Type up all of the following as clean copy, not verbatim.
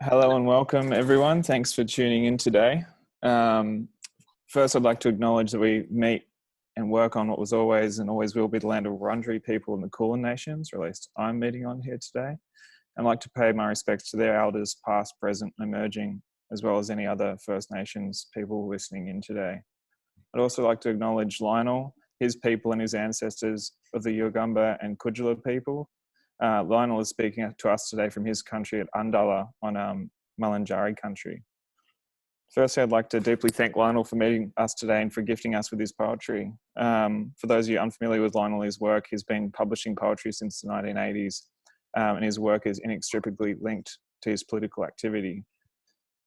Hello and welcome, everyone. Thanks for tuning in today. First, I'd like to acknowledge that we meet and work on what was always and always will be the land of Wurundjeri people and the Kulin Nations, or at least I'm meeting on here today. I'd like to pay my respects to their elders, past, present, and emerging, as well as any other First Nations people listening in today. I'd also like to acknowledge Lionel, his people and his ancestors of the Yugamba and Kudjala people. Lionel is speaking to us today from his country at Undalla on Mulunjari country. Firstly, I'd like to deeply thank Lionel for meeting us today and for gifting us with his poetry. For those of you unfamiliar with Lionel, his work, he's been publishing poetry since the 1980s, and his work is inextricably linked to his political activity.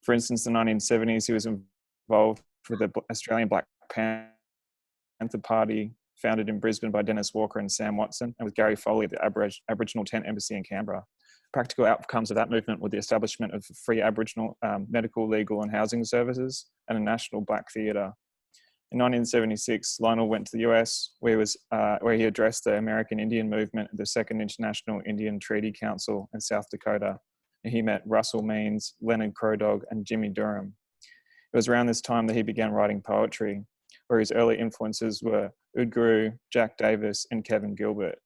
For instance, in the 1970s, he was involved with the Australian Black Panther Party, founded in Brisbane by Dennis Walker and Sam Watson, and with Gary Foley at the Aboriginal Tent Embassy in Canberra. Practical outcomes of that movement were the establishment of free Aboriginal medical, legal and housing services and a national black theatre. In 1976, Lionel went to the US, where he addressed the American Indian movement at the Second International Indian Treaty Council in South Dakota. And he met Russell Means, Leonard Crowdog and Jimmy Durham. It was around this time that he began writing poetry, where his early influences were Udguru, Jack Davis, and Kevin Gilbert.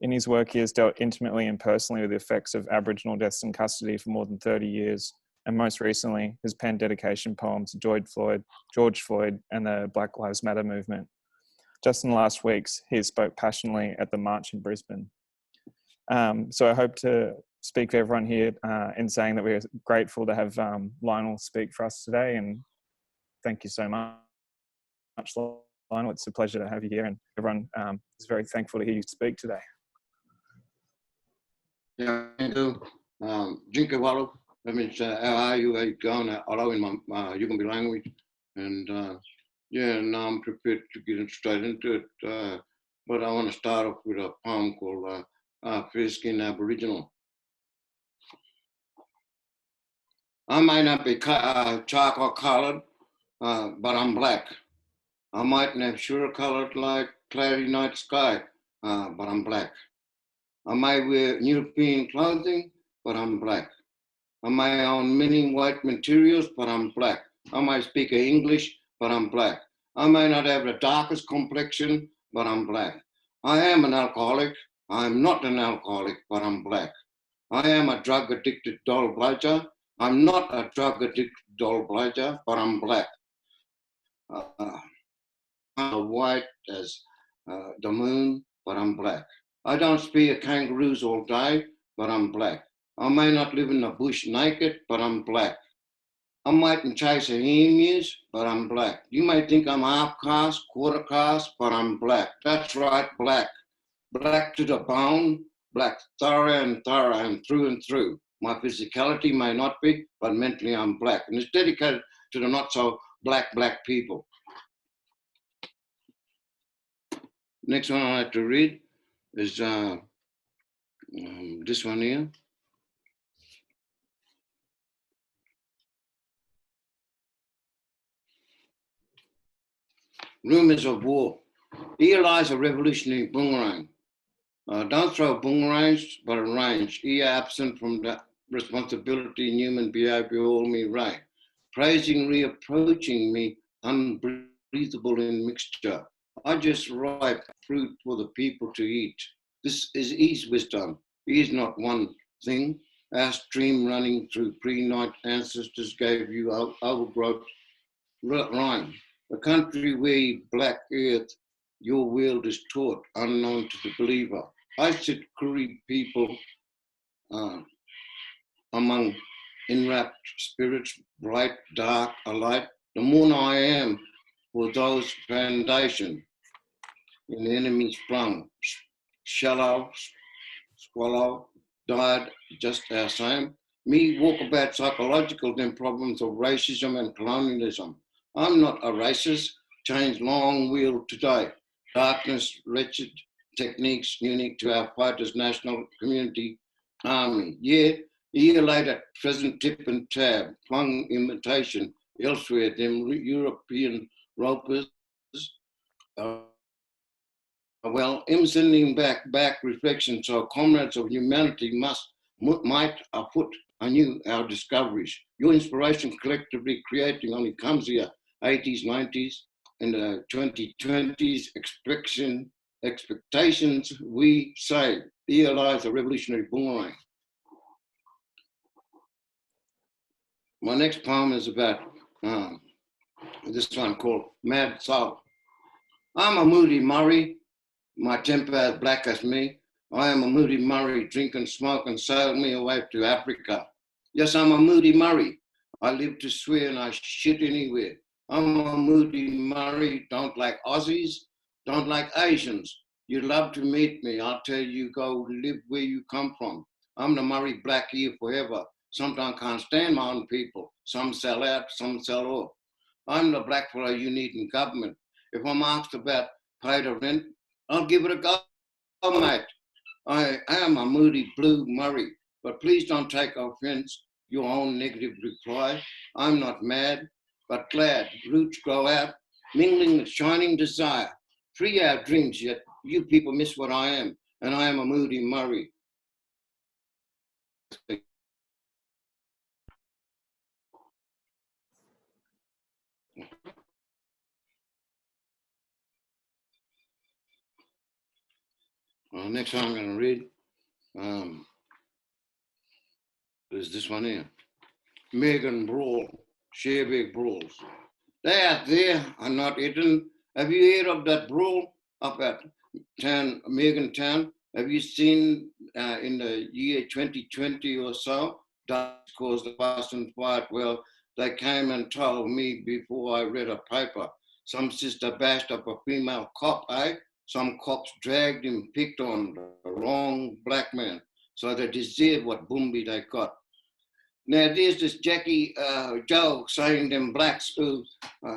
In his work, he has dealt intimately and personally with the effects of Aboriginal deaths in custody for more than 30 years, and most recently, has penned dedication poems to George Floyd, and the Black Lives Matter movement. Just in the last weeks, he spoke passionately at the march in Brisbane. So I hope to speak for everyone here in saying that we're grateful to have Lionel speak for us today, and thank you so much, Lionel. It's a pleasure to have you here, and everyone is very thankful to hear you speak today. Yeah, thank you. Jinka Wallo, that means how are you? How you going? Hello in my Yugambeh language. And yeah, now I'm prepared to get straight into it. But I want to start off with a poem called Fair Skin Aboriginal. I might not be charcoal coloured, but I'm black. I mightn't have sugar coloured like cloudy night sky, but I'm black. I may wear European clothing, but I'm black. I may own many white materials, but I'm black. I may speak English, but I'm black. I may not have the darkest complexion, but I'm black. I am an alcoholic. I'm not an alcoholic, but I'm black. I am a drug-addicted doll bludger. I'm not a drug-addicted doll bludger, but I'm black. I'm white as the moon, but I'm black. I don't spear kangaroos all day, but I'm black. I may not live in the bush naked, but I'm black. I mightn't chase emus, but I'm black. You may think I'm half caste, quarter caste, but I'm black. That's right, black. Black to the bone, black thorough and through and through. My physicality may not be, but mentally I'm black. And it's dedicated to the not so black people. Next one I like to read is this one here. Rumors of war. Here lies a revolutionary boomerang. Don't throw boomerangs, but a range. Here absent from the responsibility in human behavior all me right. Praising, reapproaching me, unbreathable in mixture. I just ripe fruit for the people to eat. This is his wisdom. He is not one thing. Our stream running through pre-night ancestors gave you overgrowth rhyme. A country where black earth, your world is taught, unknown to the believer. I sit Kuri people among enwrapped spirits, bright, dark, alike. The moon I am for those foundation in the enemy sprung. Shallow, swallow, died just our same. Me walk about psychological then problems of racism and colonialism. I'm not a racist, change long wheel today. Darkness, wretched techniques unique to our fighters' national community army. Yeah, a year later, present tip and tab, flung imitation elsewhere, them European ropers. Well, I'm sending back reflection, so comrades of humanity might afoot I knew our discoveries. Your inspiration collectively creating only comes here, 80s, 90s, and the 2020s, expectations we say. Here lies a revolutionary boomerang. My next poem is about this one called Mad Soul. I'm a Moody Murray. My temper as black as me. I am a Moody Murray, drink and smoke and sailed me away to Africa. Yes, I'm a Moody Murray. I live to swear and I shit anywhere. I'm a Moody Murray, don't like Aussies, don't like Asians. You'd love to meet me. I'll tell you, go live where you come from. I'm the Murray black here forever. Sometimes can't stand my own people. Some sell out, some sell off. I'm the black fellow you need in government. If I'm asked about pay to rent, I'll give it a go, mate. I am a Moody Blue Murray, but please don't take offense your own negative reply. I'm not mad, but glad. Roots grow out, mingling with shining desire. Free our dreams, yet you people miss what I am, and I am a Moody Murray. Next one I'm going to read is this one here. Megan Brawl, Sherbeg Brawls. They out there are not eating. Have you heard of that brawl up at town, Megan Town? Have you seen in the year 2020 or so, that caused the fuss and fight? Well, they came and told me before I read a paper, some sister bashed up a female cop, eh? Some cops dragged him, picked on the wrong black man. So they deserve what boomby they got. Now there's this Jackie Joe saying them blacks who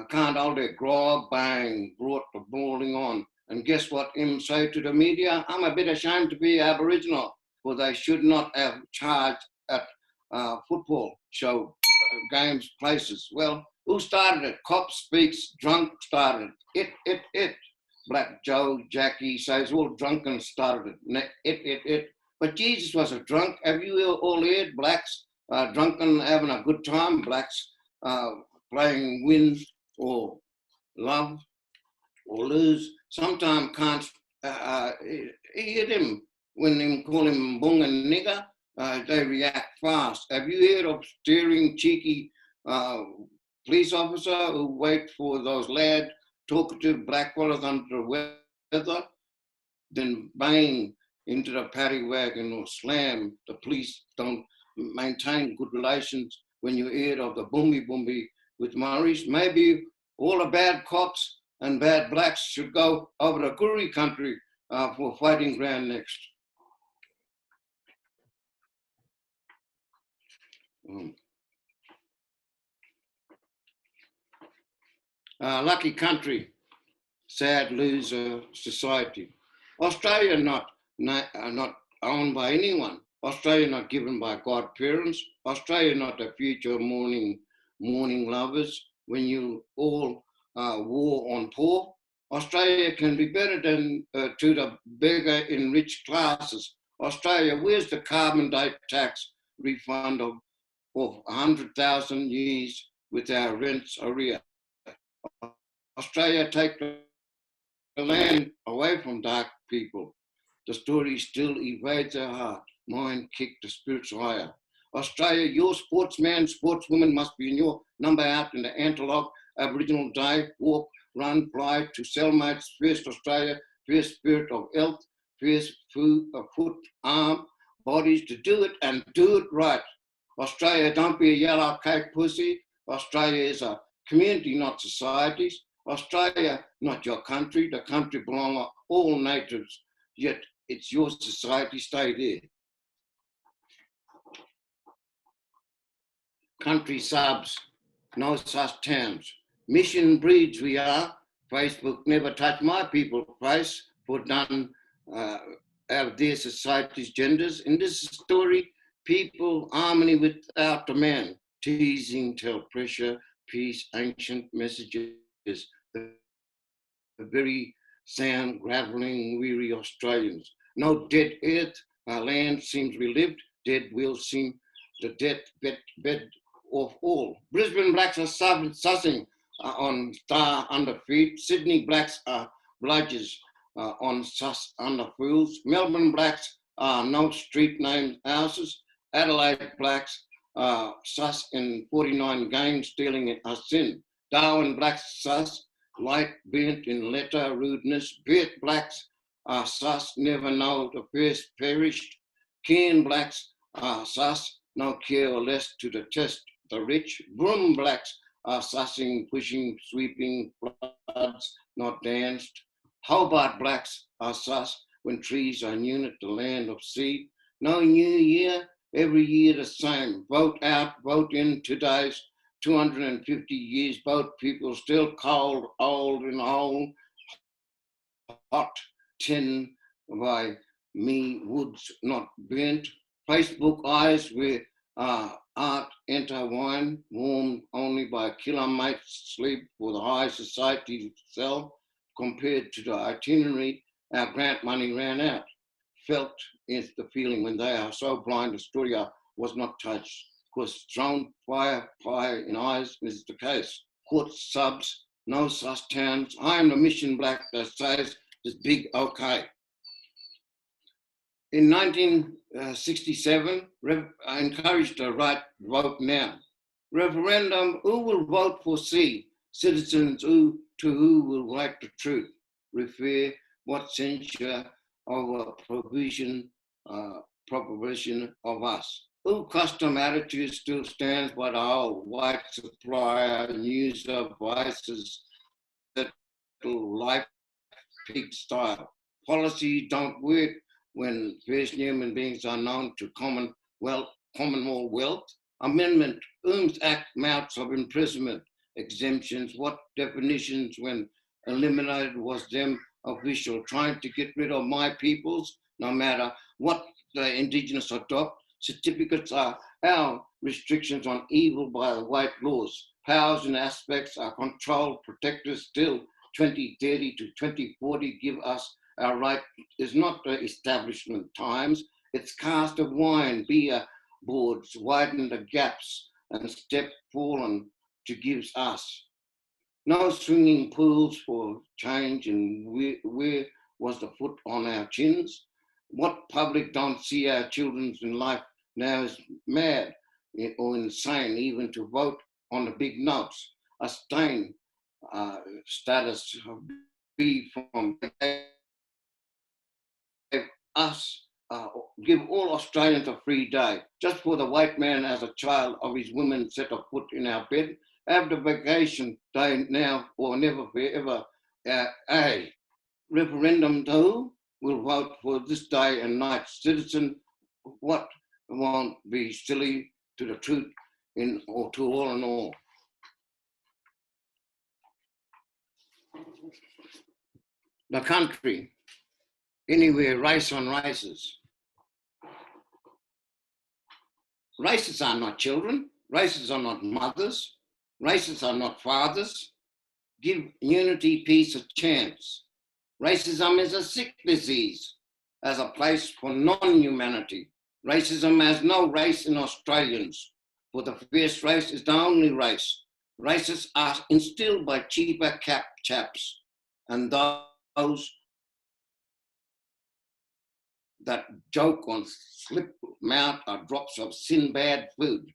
can't hold their grog, bang, brought the bawling on. And guess what him say to the media? I'm a bit ashamed to be Aboriginal, for they should not have charged at football show games places. Well, who started it? Cop speaks, drunk started it. It. Black Joe, Jackie says all drunken started it. But Jesus was a drunk. Have you all heard blacks drunken having a good time? Blacks playing win or love or lose. Sometimes can't hear them when they call him bung and nigger. They react fast. Have you heard of steering cheeky police officer who wait for those lads talkative black fellas under the weather, then bang into the paddy wagon or slam? The police don't maintain good relations when you hear of the boomby with Maoris. Maybe all the bad cops and bad blacks should go over to Koori country for fighting ground next. Lucky country, sad loser society. Australia not owned by anyone. Australia not given by godparents. Australia not the future morning lovers when you all war on poor. Australia can be better than to the bigger in rich classes. Australia, where's the carbon tax refund of 100,000 years with our rents arrear? Australia take the land away from dark people. The story still evades our heart. Mine kick the spirits higher. Australia, your sportsman, sportswoman must be in your number out in the antelope, Aboriginal day, walk, run, fly to cellmates, first Australia, first spirit of health, first food, foot, arm, bodies to do it and do it right. Australia, don't be a yellow cake pussy. Australia is a community, not societies. Australia, not your country. The country belongs to all natives, yet it's your society, stay there. Country subs, no such terms. Mission breeds we are. Facebook never touched my people face for done of their society's genders. In this story, people harmony without demand, teasing, tell pressure, peace, ancient messages. The very sound, graveling, weary Australians. No dead earth, our land seems relived, dead will seem the bed of all. Brisbane blacks are sussing on star underfeet. Sydney blacks are bludgers on sus underfools. Melbourne blacks are no street name houses. Adelaide blacks sus in 49 games stealing a sin. Darwin blacks sus light bent in letter rudeness. Beard blacks are sus never know the first perished. Cairn blacks are sus no care or less to the test the rich. Broom blacks are sussing, pushing, sweeping floods not danced. Hobart blacks are sus when trees are new at the land of sea. No new year, every year the same. Vote out, vote in today's 250 years. Both people still cold, old and old. Hot tin by me woods not burnt. Facebook eyes where art enter wine, warmed only by killer mates sleep for the high society sell. Compared to the itinerary, our grant money ran out. Felt is the feeling when they are so blind Astoria was not touched. Was thrown fire in eyes is the case. Court subs, no sus towns. I am the mission black that says this big okay. In 1967, I encouraged the right to vote now. Referendum, who will vote for C? Citizens to who will write the truth? Refer what censure of a proposition of us. Who custom attitude still stands by the whole white supplier, news of vices, life pig style. Policy don't work when first human beings are known to commonwealth wealth. Amendment, Ooms Act, amounts of imprisonment, exemptions, what definitions when eliminated was them official, trying to get rid of my peoples, no matter what the indigenous adopt. Certificates are our restrictions on evil by the white laws. Powers and aspects are controlled, protected still. 2030 to 2040 give us our right is not the establishment times, it's cask of wine, beer boards, widen the gaps and step fallen to gives us. No swinging pools for change and where was the foot on our chins? What public don't see our children's in life now is mad or insane even to vote on the big notes. A stain status be from us, give all Australians a free day, just for the white man as a child of his women set a foot in our bed, have the vacation day now or never forever. A referendum to who will vote for this day and night? Citizen, what won't be silly to the truth in or to all and all. The country, anywhere, race on races. Races are not children. Races are not mothers. Races are not fathers. Give unity, peace a chance. Racism is a sick disease, as a place for non-humanity. Racism has no race in Australians, for the first race is the only race. Races are instilled by cheaper cap chaps and those that joke on slip mouth are drops of sin bad food,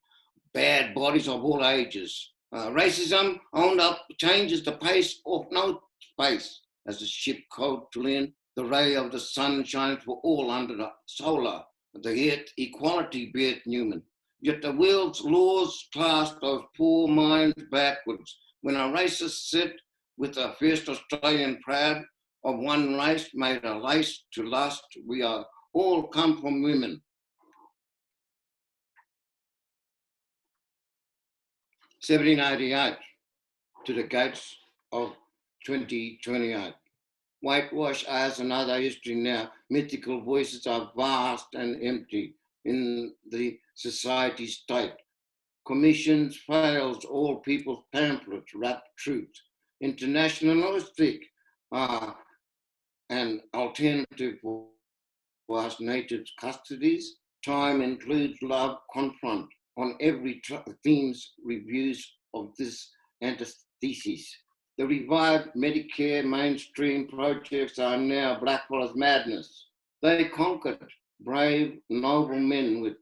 bad bodies of all ages. Racism owned up changes the pace of no space. As the ship code to lean, the ray of the sun shines for all under the solar, the earth equality beat Newman. Yet the world's laws class those poor minds backwards. When a racist sit with the first Australian proud of one race made a lace to lust, we are all come from women. 1788 to the gates of 2028. Whitewash as another history now. Mythical voices are vast and empty in the society state. Commissions fails all people's pamphlets, rap truth. Internationalistic and alternative for us native custodies. time includes love confront on every theme's reviews of this antithesis. The revived Medicare mainstream projects are now blackfellas madness. They conquered brave, noble men with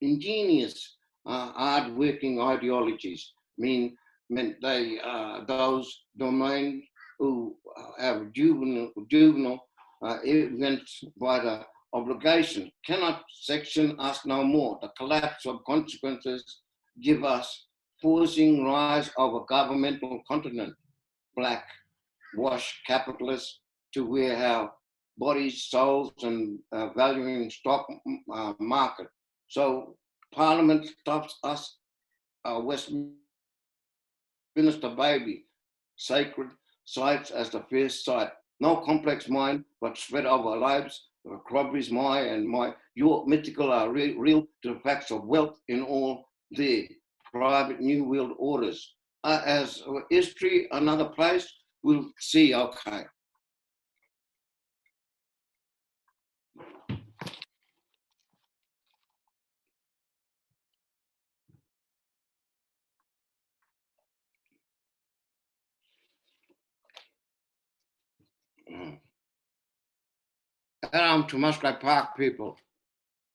ingenious, hard-working ideologies. Meant they those domains who have juvenile events by the obligation cannot section us no more. The collapse of consequences give us forcing rise of a governmental continent, black, wash capitalists to where our bodies, souls, and valuing stock market. So Parliament stops us, Westminster baby, sacred sites as the first site. No complex mind, but spread over lives. Crosby's my and your mythical are real to the facts of wealth in all their private new world orders. As history, another place, we'll see, okay. To Musgrave Park people,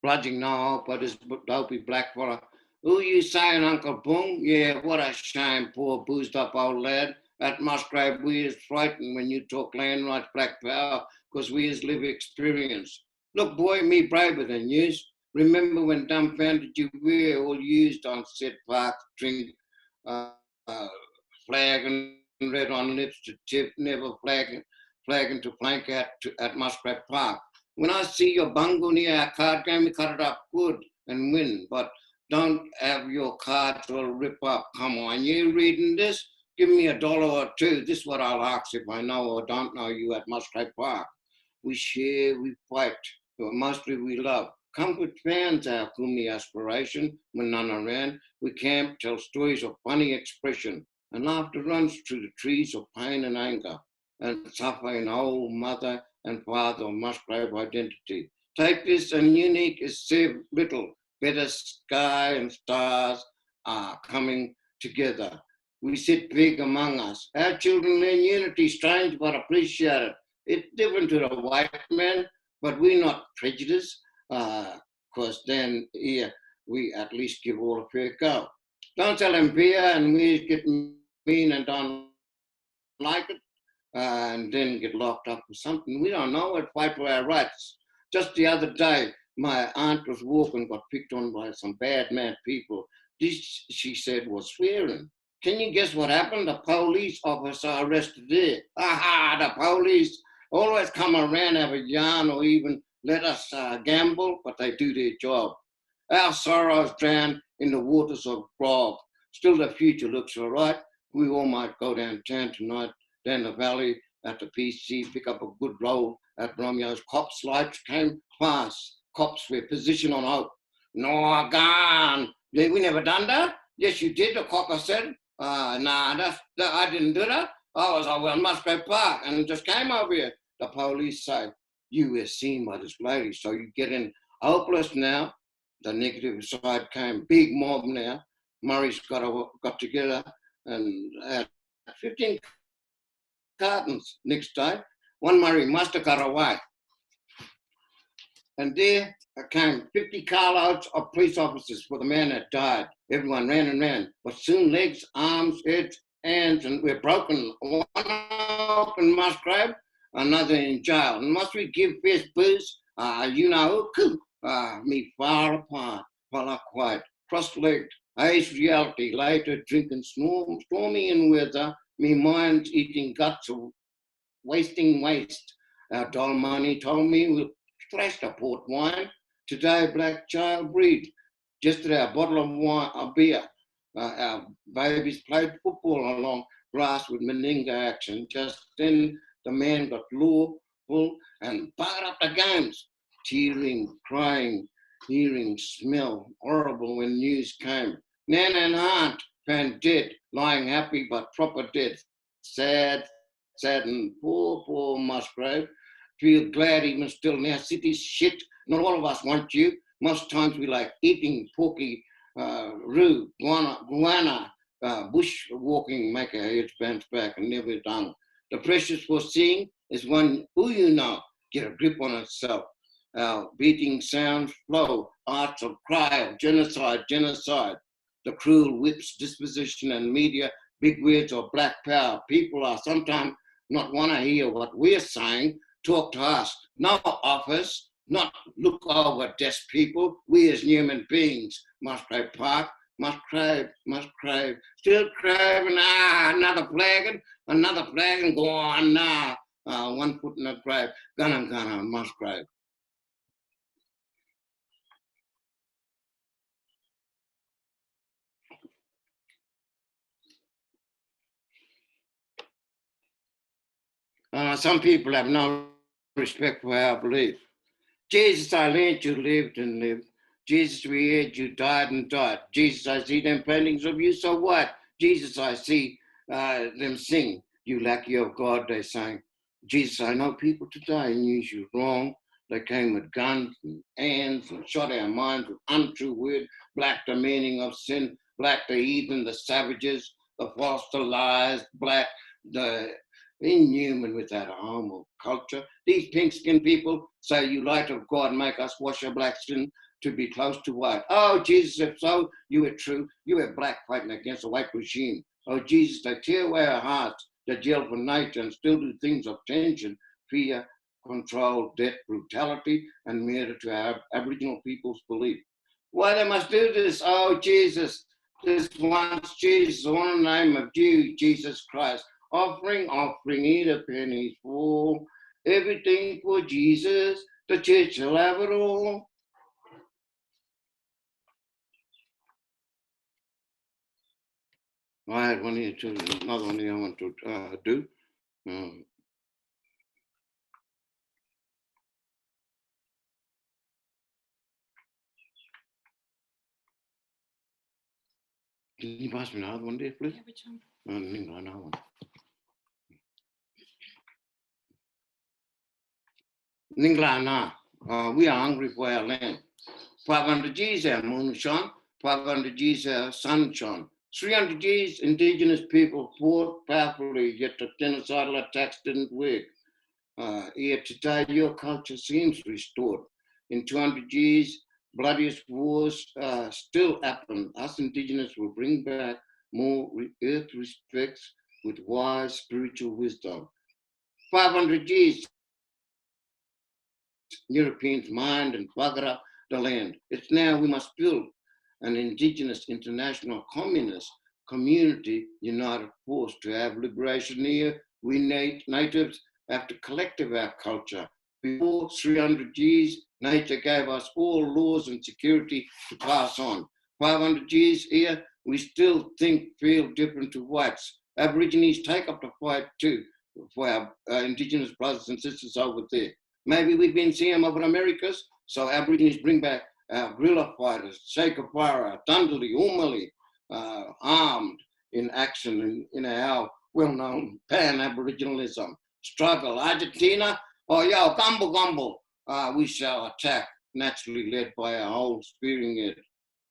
bludging no, but this dopey black fella. Who you saying, Uncle Boom? Yeah, what a shame, poor boozed up old lad. At Musgrave, we is frightened when you talk land rights, black power, because we is live experience. Look, boy, me braver than yous. Remember when dumbfounded you were all used on said park, drink, flag and red on lips to tip, never flagging to plank at Musgrave Park. When I see your bungo near our card game, we cut it up good and win, but don't have your cards all rip up. Come on, you reading this? Give me $1 or $2. This is what I'll ask if I know or don't know you at Musgrave Park. We share, we fight, but mostly we love. Comfort fans our kumi aspiration when none around. We camp, tell stories of funny expression, and laughter runs through the trees of pain and anger, and suffer in old mother and father of Musgrave identity. Take this and unique is serve little. Better sky and stars are coming together. We sit big among us. Our children learn unity, strange but appreciated. It's different to the white man, but we're not prejudiced, because then here we at least give all a fair go. Don't tell them beer and we get mean and don't like it, and then get locked up for something. We don't know it, fight for our rights. Just the other day, my aunt was walking, got picked on by some bad mad people. This, she said, was swearing. Can you guess what happened? The police officer arrested her. Aha, the police always come around, have a yarn, or even let us gamble, but they do their job. Our sorrows drown in the waters of grog. Still the future looks all right. We all might go downtown tonight, down the valley at the PC, pick up a good roll at Romeo's. Cops' lights came fast. Cops were positioned on hope. No, gone. We never done that? Yes, you did, the copper said. Nah, I didn't do that. I was over in Musgrave Park and just came over here. The police say, you were seen by this lady, so you get in hopeless now. The negative side came, big mob now. Murray's got together and had 15 cartons next day. One Murray must have got away. And there came 50 carloads of police officers for the man that died. Everyone ran and ran, but soon legs, arms, heads, hands, and we're broken. One up in Musgrave, another in jail. And must we give fierce booze? You know, me far apart, fella quiet, cross-legged, age reality, later drinking stormy in weather, me mind's eating guts of wasting waste. Our dull money told me we'll thrash the port wine. Today, black child breed. Yesterday, a bottle of wine, a beer. Our babies played football along grass with meninga action. Just then, the man got lawful and barred up the games. Tearing, crying, hearing, smell, horrible when news came. Nan and aunt found dead, lying happy but proper dead. Sad, and poor Musgrave. Feel glad even still now. City's shit. Not all of us want you. Most times we like eating porky, rue, guana, bush walking, make our heads bounce back and never done. The precious for seeing is one who you know, get a grip on itself. Beating sounds flow, arts of cry of genocide, genocide. The cruel whips, disposition and media, big words of black power. People are sometimes not want to hear what we're saying, talk to us. No office, not look over desk people. We as human beings must crave park, must crave, still craving, another flagon, go on now. 1 foot in the grave, gonna, must crave. Some people have no respect for our belief. Jesus, I learned you lived and lived. Jesus, we heard you died and died. Jesus, I see them paintings of you, so what? Jesus, I see them sing. You lackey of God, they sang. Jesus, I know people today use you wrong. They came with guns and hands and shot our minds with untrue word, black the meaning of sin, black the heathen, the savages, the false, the lies, black the inhuman without a home or culture. These pink-skinned people say, you light of God, make us wash our black skin to be close to white. Oh, Jesus, if so, you were true. You were black fighting against a white regime. Oh, Jesus, they tear away our hearts, they jail for nature and still do things of tension, fear, control, death, brutality, and murder to our Aboriginal people's belief. Why they must do this? Oh, Jesus, this once Jesus, all in the name of you, Jesus Christ. Offering, eat a penny full. Everything for Jesus, the church will have it all. I had one here too, another one here I want to do. Can you pass me another one there, please? Yeah, which one? Another one. Ninglana, we are hungry for our land. 500 G's our moon shone, 500 G's our sun shone. 300 G's indigenous people fought powerfully, yet the genocidal attacks didn't work. Yet today your culture seems restored. In 200 G's, bloodiest wars still happen. Us indigenous will bring back more earth respects with wise spiritual wisdom. 500 G's, Europeans mined and buggered up the land. It's now we must build an indigenous international communist community united force to have liberation here. We natives have to collective our culture. Before 300 G's, nature gave us all laws and security to pass on. 500 G's here, we still think, feel different to whites. Aborigines take up the fight too for our indigenous brothers and sisters over there. Maybe we've been seeing them over Americas, so Aborigines bring back our guerrilla fighters, Shakapara, Dundalli, Umali, armed in action in our well-known pan-Aboriginalism struggle. Argentina, yo, gumbo, gumbo, we shall attack, naturally led by our whole spearing head.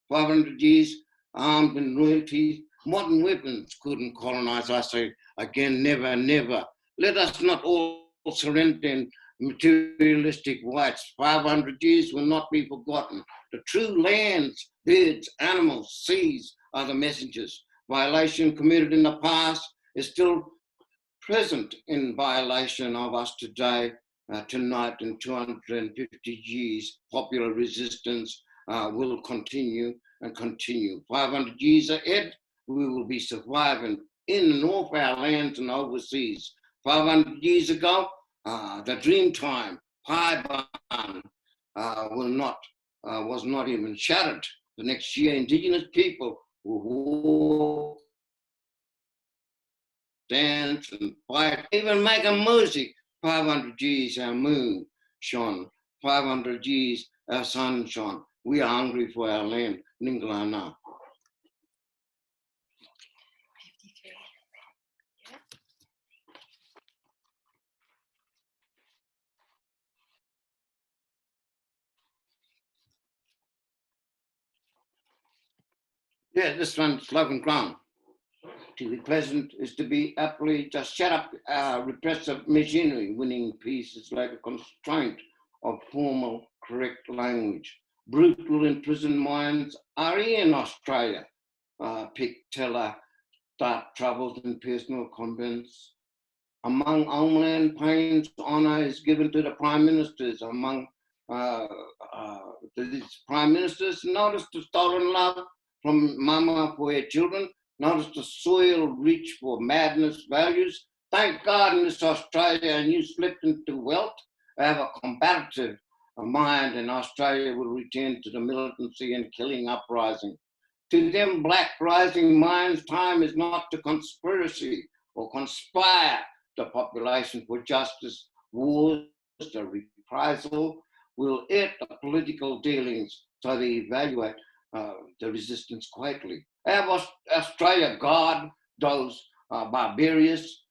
500 G's, armed and royalties, modern weapons couldn't colonize us again, never, never. Let us not all surrender in materialistic whites. 500 G's will not be forgotten. The true lands, birds, animals, seas are the messengers. Violation committed in the past is still present in violation of us today, tonight in 250 G's. Popular resistance will continue and continue. 500 G's ahead, we will be surviving in and off our lands and overseas. 500 years ago, the dream time, Pi Barn, was not even shattered. The next year, indigenous people will walk, dance and fight, even make a music. 500 G's our moon shone, 500 G's our sun shone. We are hungry for our land, Ninglana. 53. Yeah. Yeah, this one, slogan crown. To be pleasant is to be aptly just shut up repressive machinery. Winning peace is like a constraint of formal, correct language. Brutal imprisoned minds are in Australia. Pick teller, start troubles and personal convents. Among homeland pains, honour is given to the prime ministers. Among uh, uh, these prime ministers, notice the stolen love from mama for her children. Notice the soil rich for madness values. Thank God in this Australia and you slipped into wealth. Have a comparative mind and Australia will return to the militancy and killing uprising. To them black rising minds, time is not to conspiracy or conspire the population for justice. Wars, the reprisal will end the political dealings, so they evaluate the resistance quietly. Have Australia guard those barbarous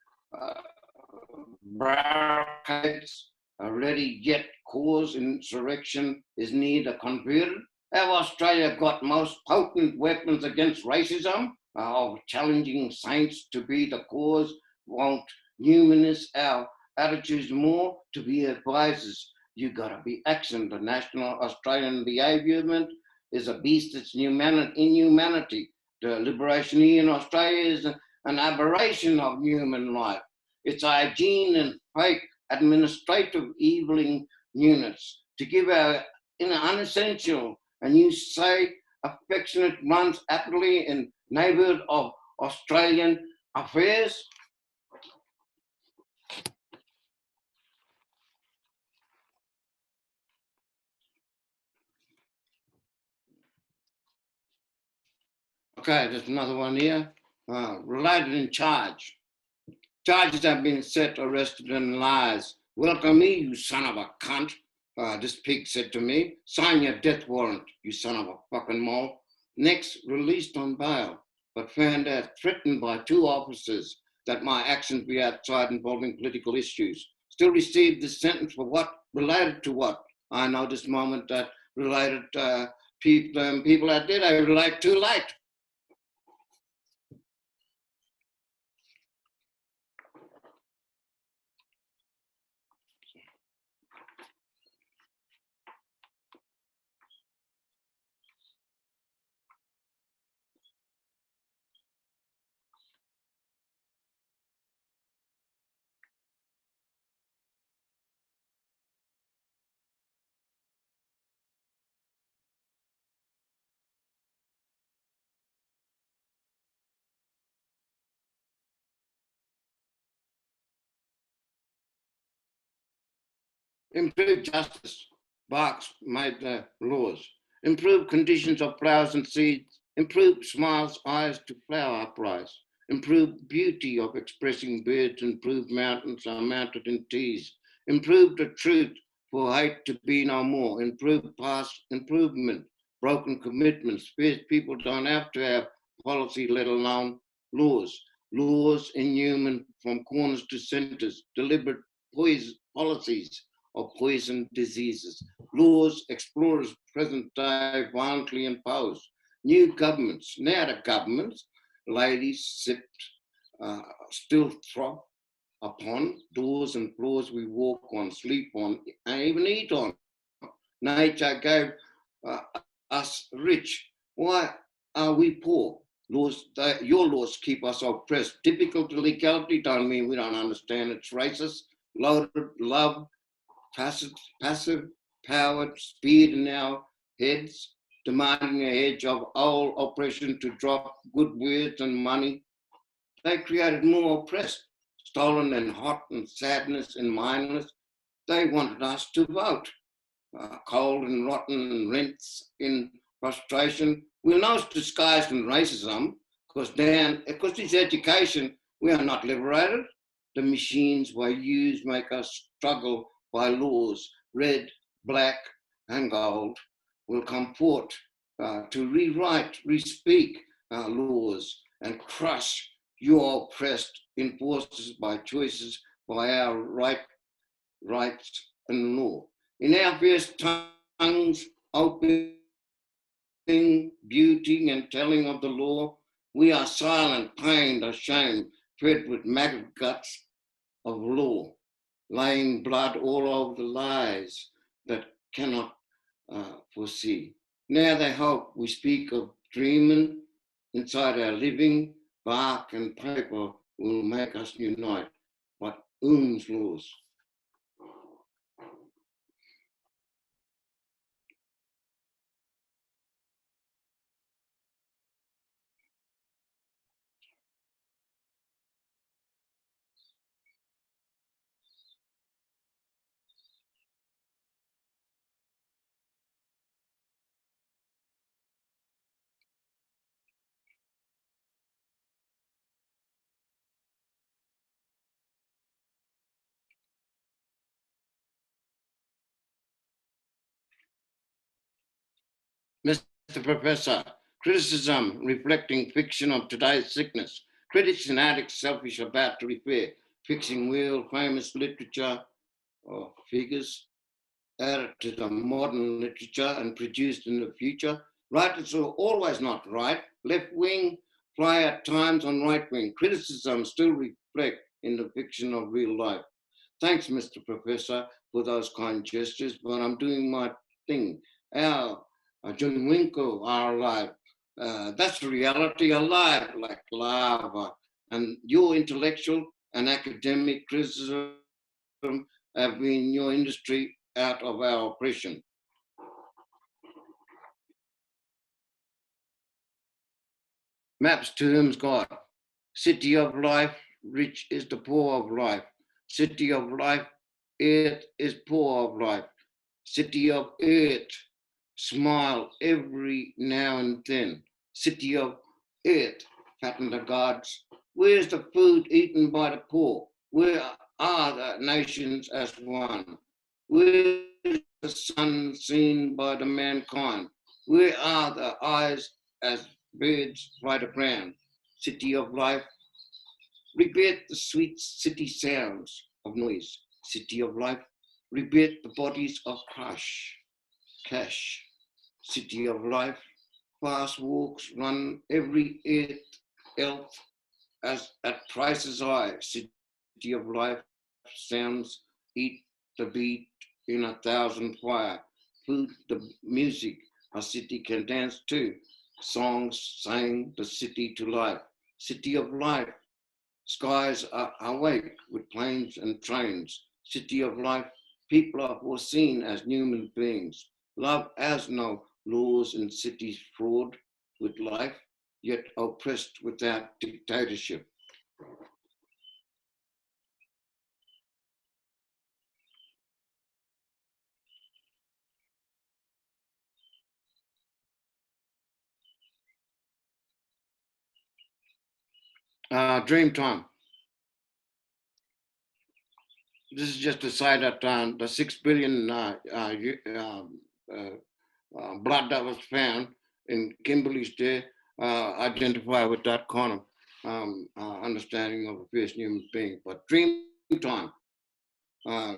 barricades, ready yet cause insurrection is neither converted. Have Australia got most potent weapons against racism of challenging saints to be the cause? Won't humanists our attitudes more to be advisors? You gotta be action. The national Australian behaviourment is a beast. It's inhumanity. The liberation here in Australia is an aberration of human life. It's hygiene and fake administrative eviling units to give our unessential and you say affectionate runs aptly in neighbourhood of Australian affairs. Okay, there's another one here. Related in charge. Charges have been set, arrested, and lies. Welcome me, you son of a cunt. This pig said to me, sign your death warrant, you son of a fucking mole. Next, released on bail, but found out threatened by 2 officers that my actions be outside involving political issues. Still received this sentence for what? Related to what? I know this moment that related people out there, they relate too late. Improve justice, Barks made the laws. Improve conditions of flowers and seeds. Improve smiles, eyes to flower uprise. Improve beauty of expressing birds. Improve mountains are mounted in teas. Improve the truth for hate to be no more. Improve past improvement, broken commitments. First, people don't have to have policy, let alone laws. Laws inhuman from corners to centres, deliberate poison policies of poison diseases. Laws, explorers, present day violently imposed. New governments, now the governments, ladies sipped, still throw upon doors and floors we walk on, sleep on, and even eat on. Nature gave uh, us rich. Why are we poor? Laws, your laws keep us oppressed. Difficult legality don't mean we don't understand it's racist. Loaded love, passive powered speed in our heads, demanding a hedge of old oppression to drop good words and money. They created more oppressed, stolen and hot and sadness and mindless. They wanted us to vote. Cold and rotten rents in frustration. We know it's disguised in racism because this education, we are not liberated. The machines we use make us struggle by laws, red, black, and gold, will come forth to rewrite, respeak laws and crush your oppressed enforcers by choices by our rights, and law. In our fierce tongues, open beauty and telling of the law. We are silent, pained, ashamed, fed with maggot guts of law, laying blood all over the lies that cannot foresee. Now they hope we speak of dreaming inside our living, bark and paper will make us unite, but laws. Mr. Professor, criticism reflecting fiction of today's sickness. Critics and addicts selfish about to repair, fixing real famous literature or figures added to the modern literature and produced in the future. Writers are always not right. Left wing fly at times on right wing. Criticism still reflect in the fiction of real life. Thanks, Mr. Professor, for those kind gestures, but I'm doing my thing. Our John Winkle are alive. That's reality alive, like lava. And your intellectual and academic criticism have been your industry out of our oppression. Maps to whom's God. City of life, rich is the poor of life. City of life, earth is poor of life. City of earth, smile every now and then. City of earth, fatten the gods. Where's the food eaten by the poor? Where are the nations as one? Where's the sun seen by the mankind? Where are the eyes as birds fly the ground? City of life, regret the sweet city sounds of noise. City of life, regret the bodies of cash. City of life, fast walks run every elf as at prices high. City of life, sounds eat the beat in 1,000 fire. Food, the music, a city can dance to. Songs sang the city to life. City of life, skies are awake with planes and trains. City of life, people are foreseen as human beings. Love has no laws in cities fraud with life, yet oppressed without dictatorship. Dream time. This is just to say that the 6 billion blood that was found in Kimberley's day identify with that kind of understanding of a first human being. But dream time, uh,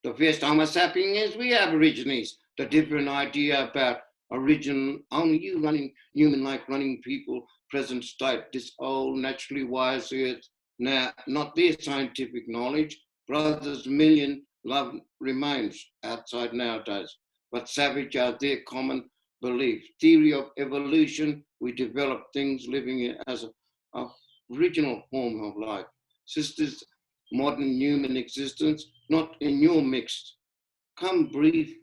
the first Homo sapiens is we Aborigines. The different idea about original, only you running, human-like running people, present state, this old naturally wise earth, now not their scientific knowledge, brothers million love remains outside nowadays, but savage are their common belief. Theory of evolution, we develop things living as a original form of life. Sisters, modern human existence, not in your mixed. Come breathe,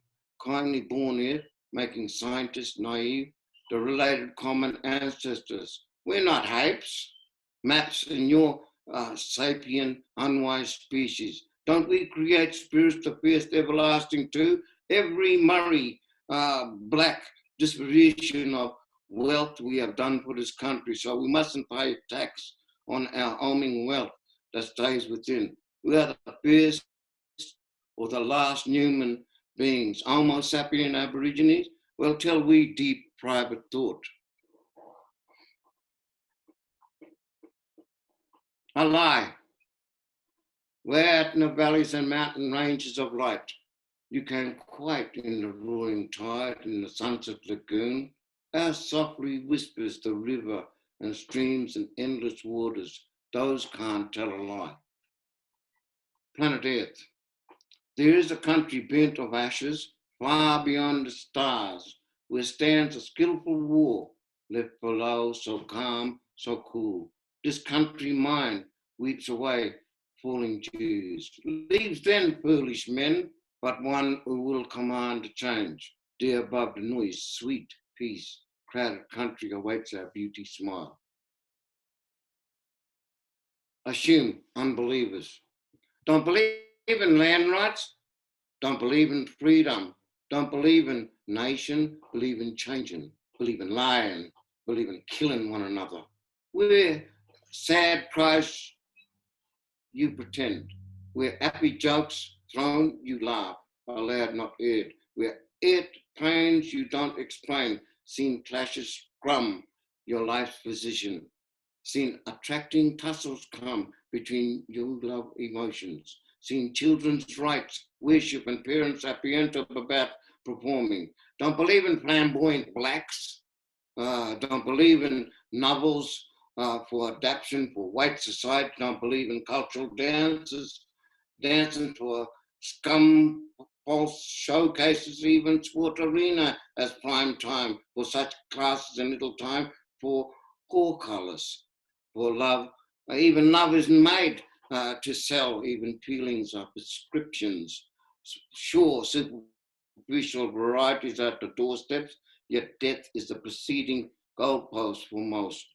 kindly born here, making scientists naive, the related common ancestors. We're not apes, maps in your sapient, unwise species. Don't we create spirits the first everlasting too? Every Murray black disposition of wealth we have done for this country, so we mustn't pay tax on our homing wealth that stays within. We are the first or the last human beings, Homo sapien Aborigines? Well, tell we deep private thought. A lie. Where at in the valleys and mountain ranges of light, you can quiet in the roaring tide in the sunset lagoon, As softly whispers the river and streams and endless waters, those can't tell a lie. Planet Earth, there is a country bent of ashes, far beyond the stars, where stands a skillful war, left below, so calm, so cool. This country mine weeps away falling dews, leaves then foolish men, but one who will command a change. Dear above the noise, sweet peace, crowded country awaits our beauty smile. Assume unbelievers. Don't believe in land rights, don't believe in freedom, don't believe in nation, believe in changing, believe in lying, believe in killing one another. Where sad cries you pretend, where happy jokes thrown you laugh, aloud not heard, where it pains you don't explain, seen clashes scrum your life's position, seen attracting tussles come between your love emotions, seen children's rights, worship, and parents apprehensive about performing. Don't believe in flamboyant blacks. Don't believe in novels for adaptation for white society. Don't believe in cultural dances, dancing for scum, false showcases, even sport arena as prime time for such classes and little time for core colours, for love. Even love isn't made to sell, even feelings are prescriptions. Sure, superficial varieties at the doorsteps, yet death is the preceding goalpost for most.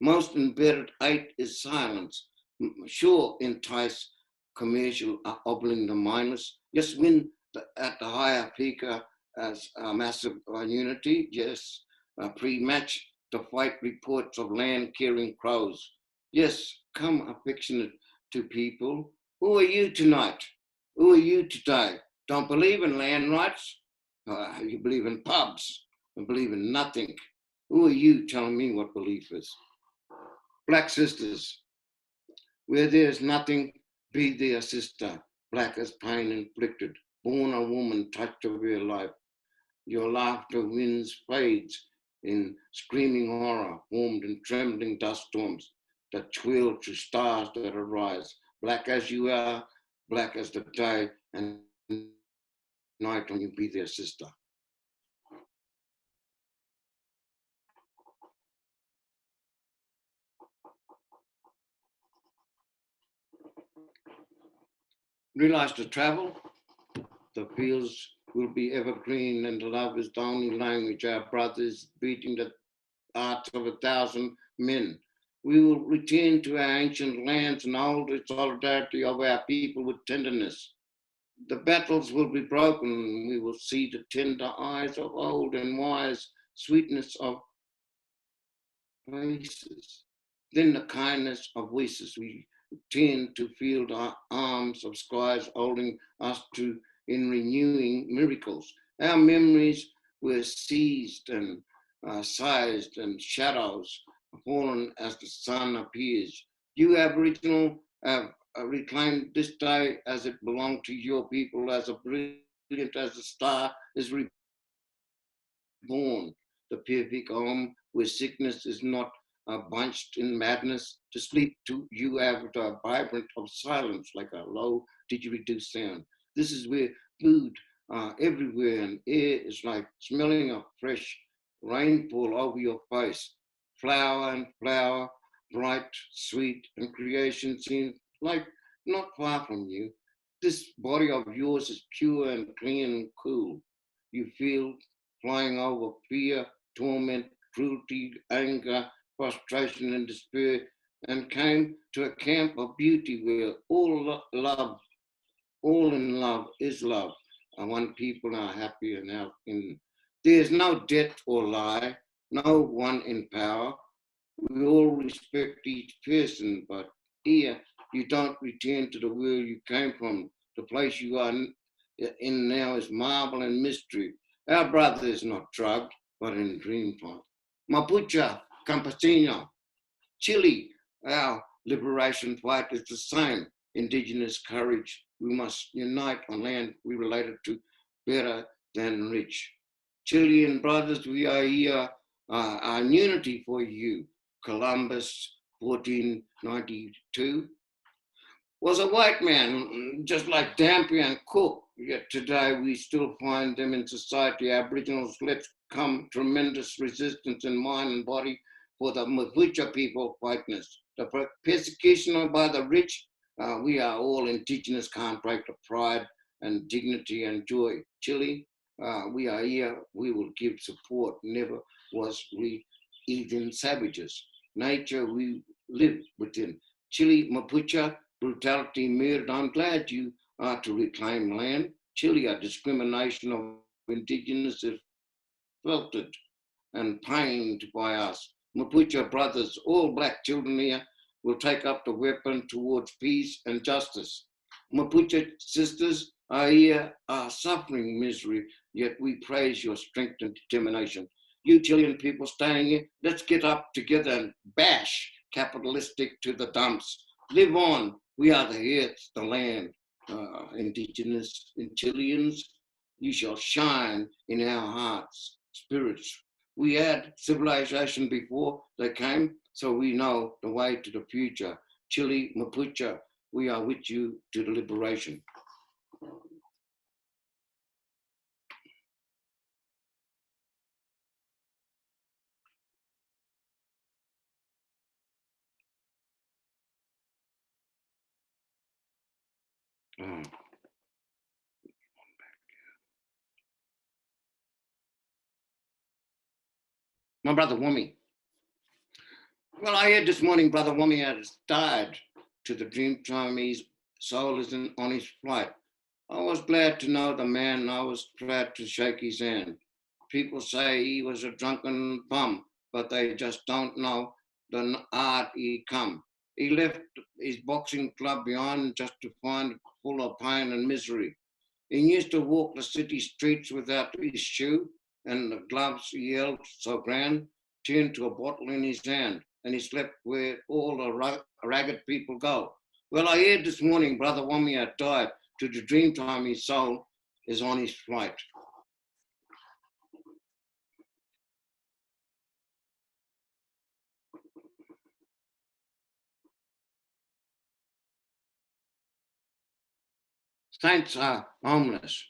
Most embedded hate is silence. Sure, entice commercial hobbling the mindless. Yes, win at the higher peak as a massive unity. Yes, pre-match the fight reports of land-carrying crows. Yes, come affectionate to people. Who are you tonight? Who are you today? Don't believe in land rights? You believe in pubs and believe in nothing. Who are you telling me what belief is? Black sisters, where there's nothing, be there sister. Black as pain inflicted, born a woman, touched of your life. Your laughter wins, fades in screaming horror, formed in trembling dust storms that twirl to stars that arise. Black as you are, black as the day and night when you be their sister. Realize to travel, the fields will be evergreen and the love is the only language. Our brothers beating the hearts of 1,000 men. We will return to our ancient lands and hold the solidarity of our people with tenderness. The battles will be broken. We will see the tender eyes of old and wise, sweetness of faces. Then the kindness of voices. We tend to feel the arms of skies holding us to in renewing miracles. Our memories were seized and sized and shadows fallen as the sun appears. You Aboriginal have reclaimed this day as it belonged to your people, as a brilliant as the star is reborn. The perfect home where sickness is not bunched in madness. To sleep to you have a vibrant of silence like a low didgeridoo sound. This is where food everywhere and air is like smelling of fresh rainfall over your face. Flower and flower, bright, sweet, and creation seems like not far from you. This body of yours is pure and clean and cool. You feel flying over fear, torment, cruelty, anger, frustration, and despair, and came to a camp of beauty where love, all in love is love, and one people are happy and out in. There's no death or lie, no one in power. We all respect each person, but here you don't return to the world you came from. The place you are in now is marvel and mystery. Our brother is not drugged, but in dream time. Mapuche, Campesino, Chile, our liberation fight is the same. Indigenous courage. We must unite on land we related to better than rich. Chilean brothers, we are here Our unity for you, Columbus, 1492, was a white man, just like Dampier and Cook, yet today we still find them in society. Aboriginals let come tremendous resistance in mind and body for the Mapuche people whiteness. The persecution by the rich, we are all indigenous, can't break the pride and dignity and joy. Chile, we are here, we will give support. Never was we heathen savages. Nature we live within. Chile, Mapuche, brutality, murder. I'm glad you are to reclaim land. Chile, a discrimination of indigenous is felt it and pained by us. Mapuche brothers, all black children here, will take up the weapon towards peace and justice. Mapuche sisters are here, are suffering misery, yet we praise your strength and determination. You Chilean people staying here, let's get up together and bash capitalistic to the dumps. Live on, we are the heirs, the land, indigenous and Chileans. You shall shine in our hearts, spirits. We had civilization before they came, so we know the way to the future. Chile, Mapuche, we are with you to the liberation. My brother Wami. Well, I heard this morning Brother Wami has died to the dream time. His soul is on his flight. I was glad to know the man. I was glad to shake his hand. People say he was a drunken bum, but they just don't know the art he come. He left his boxing club behind just to find it full of pain and misery. He used to walk the city streets without his shoe, and the gloves he held so grand turned to a bottle in his hand, and he slept where all the ragged people go. Well, I heard this morning Brother Wami had died. To the dream time, his soul is on his flight. Saints are homeless.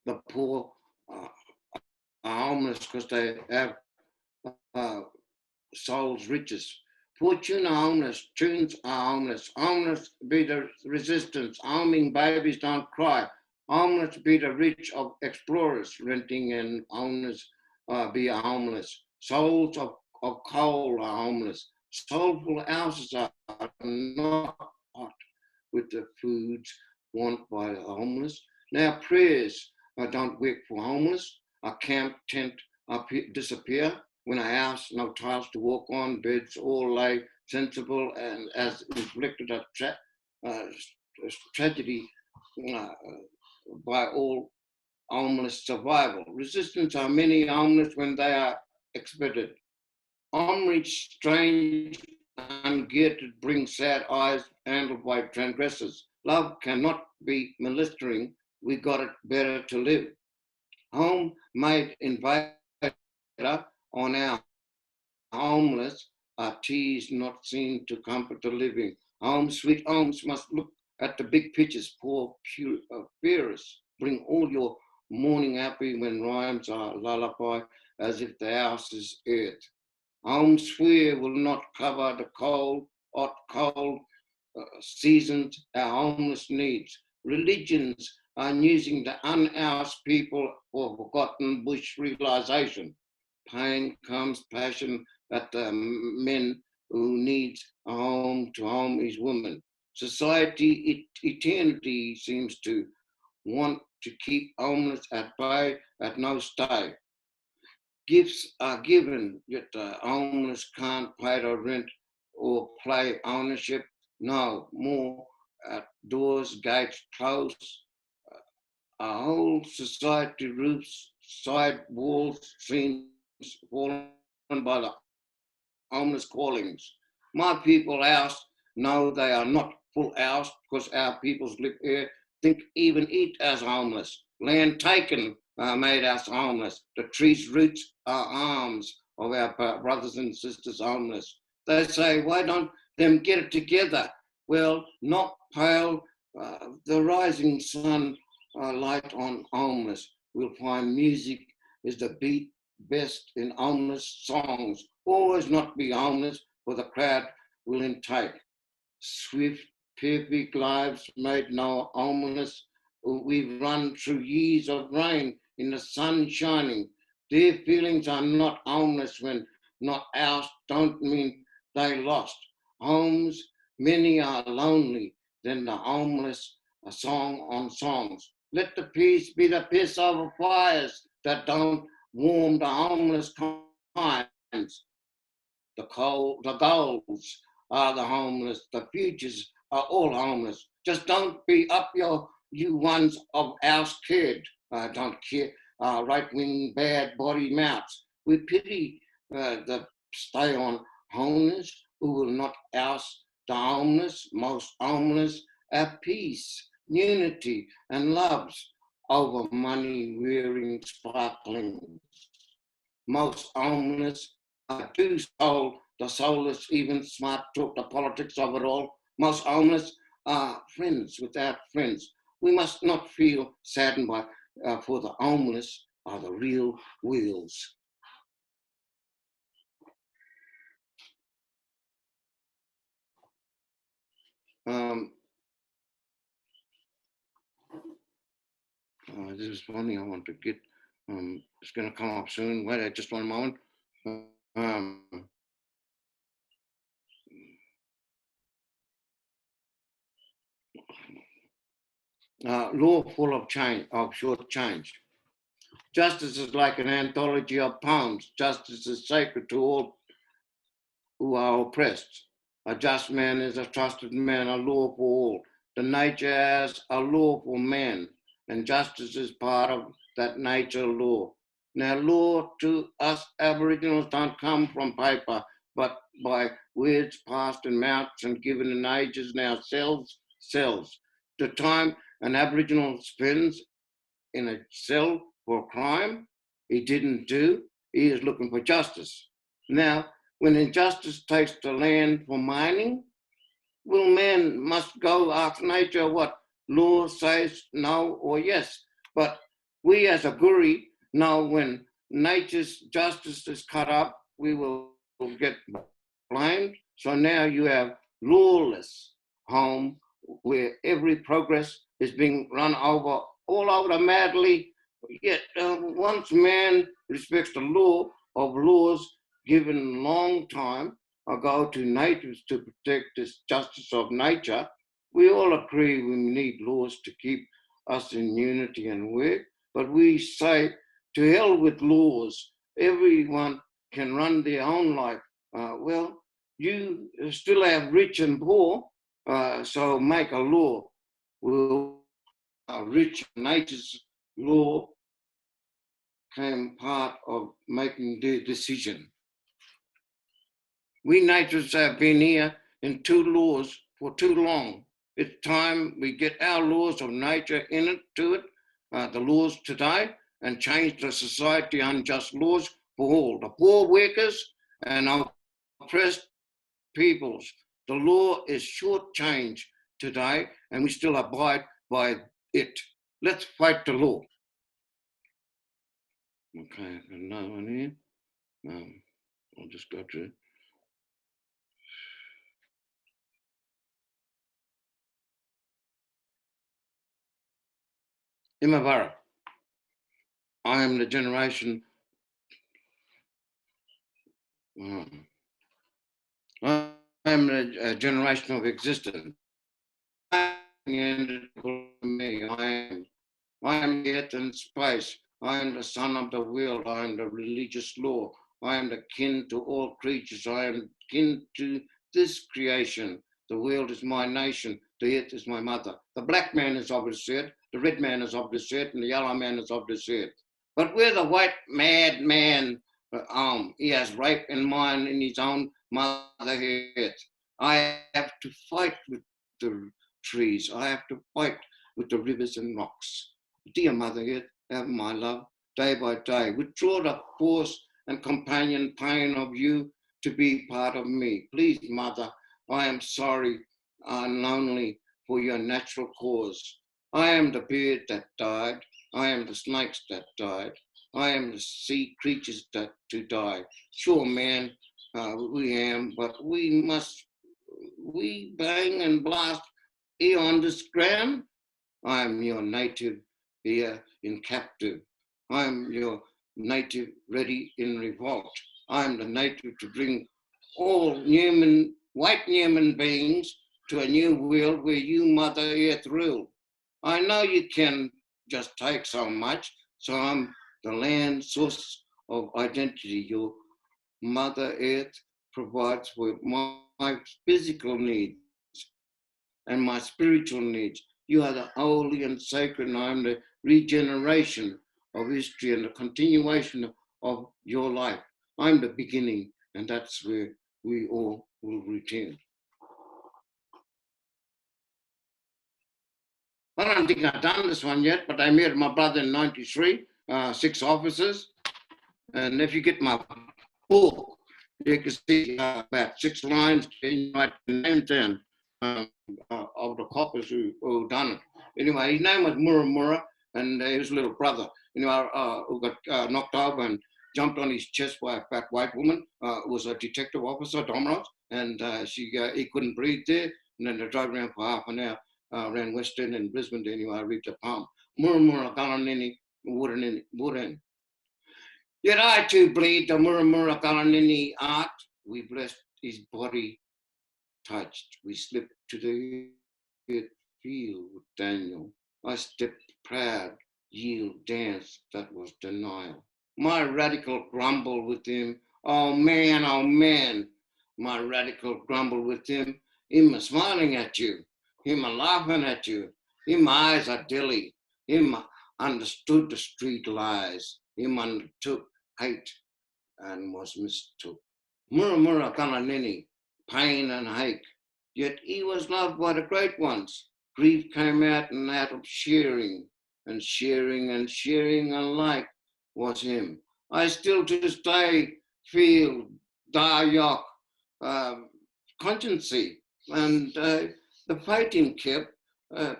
The poor are homeless because they have souls riches. Poor tuna homeless, tunes are homeless. Homeless be the resistance, arming babies don't cry. Homeless be the rich of explorers, renting and owners be homeless. Souls of coal are homeless. Soulful houses are not hot with the foods want by the homeless. Now prayers don't work for homeless. A camp tent disappear. When a house, no tiles to walk on, beds all lay sensible and as inflicted a tragedy by all homeless survival. Resistance are many homeless when they are expected. Homage strange, ungeared, bring sad eyes handled by transgressors. Love cannot be malistering, we got it better to live. Home made invader on our homeless are teased not seen to comfort the living. Homes, sweet homes must look at the big pictures, poor fearers. Bring all your morning happy when rhymes are lullaby as if the house is earth. Homes swear will not cover the cold, hot, cold seasons our homeless needs. Religions are using the unhoused people for forgotten bush realization. Pain comes passion at the men who needs a home to home is women. Society, eternity seems to want to keep homeless at bay at no stay. Gifts are given, yet the homeless can't pay the rent or play ownership. No more at doors, gates closed. Our whole society roofs, side walls, seems fallen by the homeless callings. My people house know they are not full house because our peoples live here, think even eat as homeless. Land taken made us homeless. The tree's roots are arms of our brothers and sisters homeless. They say, why don't them get it together? Well, not pale the rising sun light on homeless. We'll find music is the beat best in homeless songs. Always not be homeless, for the crowd will intake. Swift, perfect lives made no homeless. We've run through years of rain in the sun shining. Their feelings are not homeless when not ours, don't mean they lost. Homes, many are lonely, then the homeless, a song on songs. Let the peace be the peace over fires that don't warm the homeless kinds. The goals are the homeless, the futures are all homeless. Just don't be up you ones of our scared. Don't care, right-wing bad body mouths. We pity the stay on homeless who will not oust the homeless, most homeless, at peace, unity, and loves over money wearing sparkling. Most homeless do soul the soulless, even smart talk the politics of it all. Most homeless are friends without friends. We must not feel saddened by for the homeless are the real wheels. This is funny. I want to get. It's going to come up soon. Wait, just one moment. Law full of change, of short change. Justice is like an anthology of poems. Justice is sacred to all who are oppressed. A just man is a trusted man, a law for all. The nature has a law for man, and justice is part of that nature law. Now, law to us Aboriginals don't come from paper, but by words passed in mouths and given in ages now cells. The time an Aboriginal spends in a cell for a crime he didn't do, he is looking for justice. Now, when injustice takes the land for mining, will man must go ask nature what law says no or yes. But we as a guri know when nature's justice is cut up, we will get blamed. So now you have lawless home where every progress is being run over all over the madly. Yet once man respects the law of laws given long time ago to natives to protect this justice of nature, we all agree we need laws to keep us in unity and work, but we say to hell with laws. Everyone can run their own life. Well, you still have rich and poor, so make a law. Will rich nature's law became part of making the decision. We natives have been here in two laws for too long. It's time we get our laws of nature in it, to it, the laws today, and change the society unjust laws for all, the poor workers and oppressed peoples. The law is short change today, and we still abide by it. Let's fight the law. Okay, another one here. I'll just go through. Imabara. I am the generation. I am the generation of existence. I am the earth and space. I am the son of the world. I am the religious law. I am the kin to all creatures. I am kin to this creation. The world is my nation. The earth is my mother. The black man is of this earth. The red man is of this earth. And the yellow man is of this earth. But we're the white mad man. He has rape in mind in his own mother earth. I have to fight with the trees. I have to fight with the rivers and rocks. Dear Mother Earth, have my love, day by day. Withdraw the force and companion pain of you to be part of me. Please, Mother, I am sorry and lonely for your natural cause. I am the bird that died. I am the snakes that died. I am the sea creatures that to die. Sure, man, we am, but we bang and blast here on this ground. I am your native here in captive. I am your native ready in revolt. I am the native to bring all white human beings to a new world where you, Mother Earth, rule. I know you can just take so much, so I'm the land source of identity. Your Mother Earth provides for my physical needs and my spiritual needs. You are the holy and sacred, and I am the regeneration of history and the continuation of your life. I'm the beginning, and that's where we all will return. I don't think I've done this one yet, but I met my brother in 93, 6 officers. And if you get my book, you can see about 6 lines, and you write the names down of the coppers who done it. Anyway, his name was Mura, and his little brother, who got knocked over and jumped on his chest by a fat white woman, was a detective officer, Domino's, and he couldn't breathe there. And then they drove around for half an hour, around Western and Brisbane. Anyway, I reached a palm. Mura, Kalanini, Wurin. Yet I too bleed the Mura Kalanini art. We blessed his body touched. We slipped to the earth field with Daniel. I stepped proud, yield dance that was denial. My radical grumble with him, oh man, my radical grumble with him a smiling at you, him a laughing at you, him eyes are dilly, him understood the street lies, him undertook hate and was mistook. Mura Kalanini, pain and hate, yet he was loved by the great ones. Grief came out of sharing, and sharing alike was him. I still to this day feel Dayok consciency, and the fate him kept,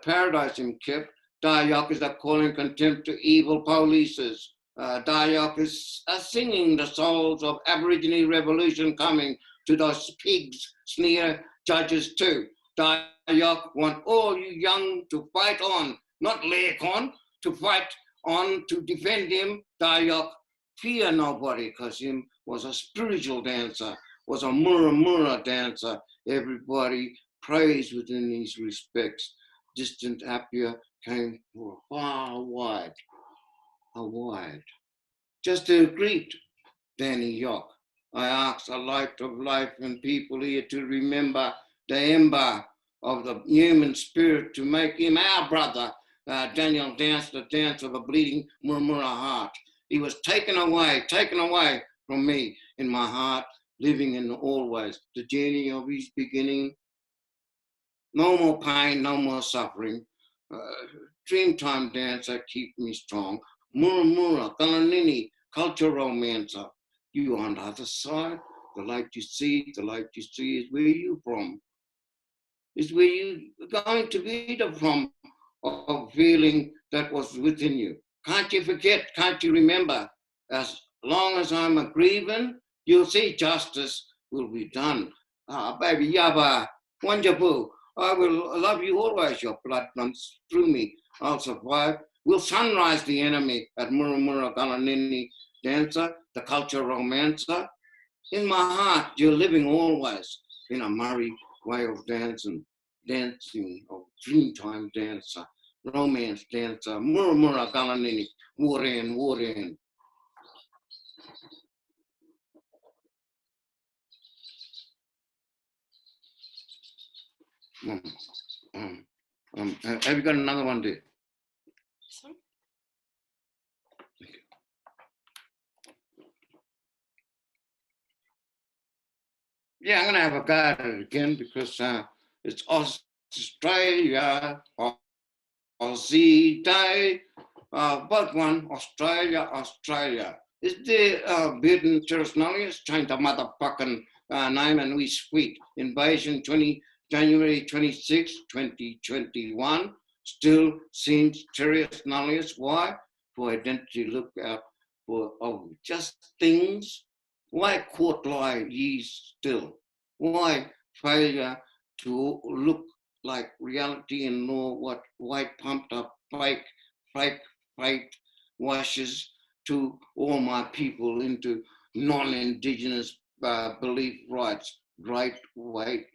paradise him kept. Dayok is a calling contempt to evil polices. Dayok is singing the souls of Aborigine revolution coming to those pigs, sneer judges too. Dayok want all you young to fight on, not lake on, to fight on to defend him. Dayok fear nobody, because him was a spiritual dancer, was a Mura dancer. Everybody praised within his respects. Distant Apia came far wide, just to greet Danny York. I ask a light of life and people here to remember the ember of the human spirit to make him our brother. Daniel danced the dance of a bleeding Murmura heart. He was taken away from me in my heart, living in always the journey of his beginning. No more pain, no more suffering. Dreamtime dancer, keep me strong. Murmura, Kalanini, culture romancer. You on the other side, the light you see is where you from. Is where you going to be from of feeling that was within you. Can't you forget, can't you remember? As long as I'm a grieving, you'll see justice will be done. Baby Yaba, Wanjabu, I will love you always, your blood runs through me. I'll survive. We'll sunrise the enemy at Murmura Kalanini dancer, the culture romancer. In my heart, you're living always in a Murray way of dancing of dreamtime dancer, romance dancer, Murmura Kalanini, Wurin. Have you got another one, dear? This one? Yeah, I'm going to have a go at it again because it's Australia, Aussie Day, but one, Australia. Is there Burden Terrasnalius trying to motherfucking name and we sweet invasion January 26, 2021 still seems Terrasnalius. Why? For identity look out for just things. Why court lie ye still? Why failure to look like reality and know what white pumped up fake washes to all my people into non-Indigenous belief rights, right weight,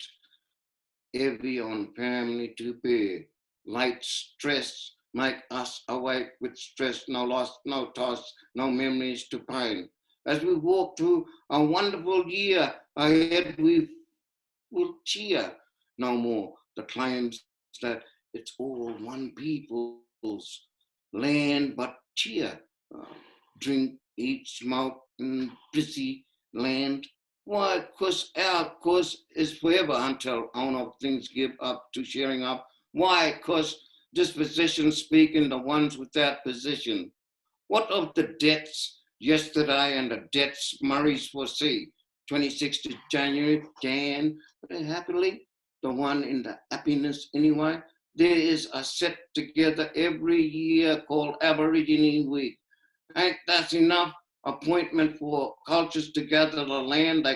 heavy on family to bear. Light stress make us awake with stress, no loss, no toss, no memories to pain. As we walk through a wonderful year ahead, we will cheer no more the claims that it's all one people's land, but cheer, drink, eat, smoke, and busy land. Why? Because our course is forever until owner of things give up to sharing up. Why? Because disposition speaking the ones without position. What of the debts yesterday and the debts Murray's foresee? 26th of January, Jan, but happily, the one in the happiness anyway. There is a set together every year called Aborigine Week. Ain't that enough appointment for cultures to gather the land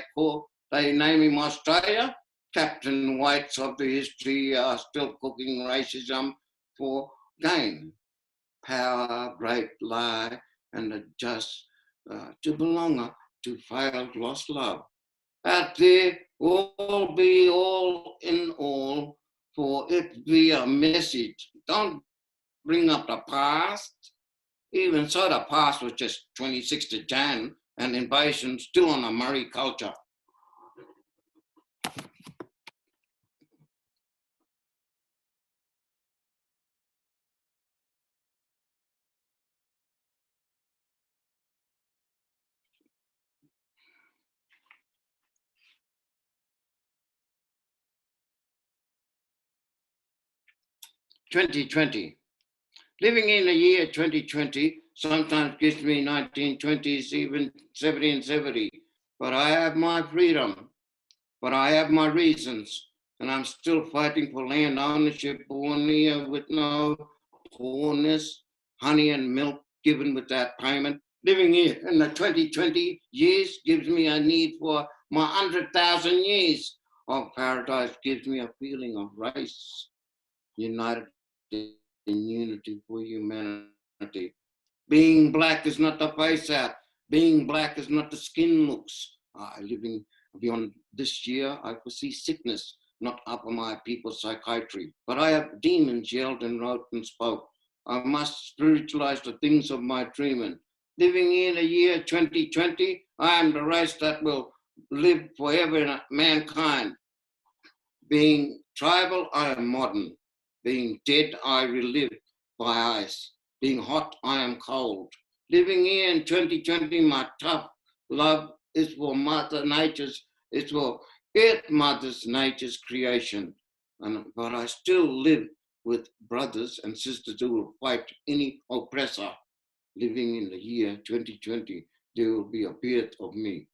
they name him Australia? Captain Whites of the history are still cooking racism for gain. Power, great lie, and the just to belong to failed lost love. Out there, all be all in all, for it be a message. Don't bring up the past. Even so, the past was just 26th of Jan, and invasion still on the Murray culture. (2020) Living in the year 2020 sometimes gives me 1920s, even 1770. But I have my freedom, but I have my reasons, and I'm still fighting for land ownership born here with no poorness, honey and milk given without payment. Living here in the 2020 years gives me a need for my 100,000 years of paradise, gives me a feeling of race, united in unity for humanity. Being black is not the face out. Being black is not the skin looks. Living beyond this year, I foresee sickness, not up on my people's psychiatry. But I have demons yelled and wrote and spoke. I must spiritualize the things of my dreaming. Living in the year 2020, I am the race that will live forever in mankind. Being tribal, I am modern. Being dead, I relive by ice. Being hot, I am cold. Living here in 2020, my tough love is for Mother Nature's, it's for Earth Mother's Nature's creation. But I still live with brothers and sisters who will fight any oppressor. Living in the year 2020, there will be a birth of me.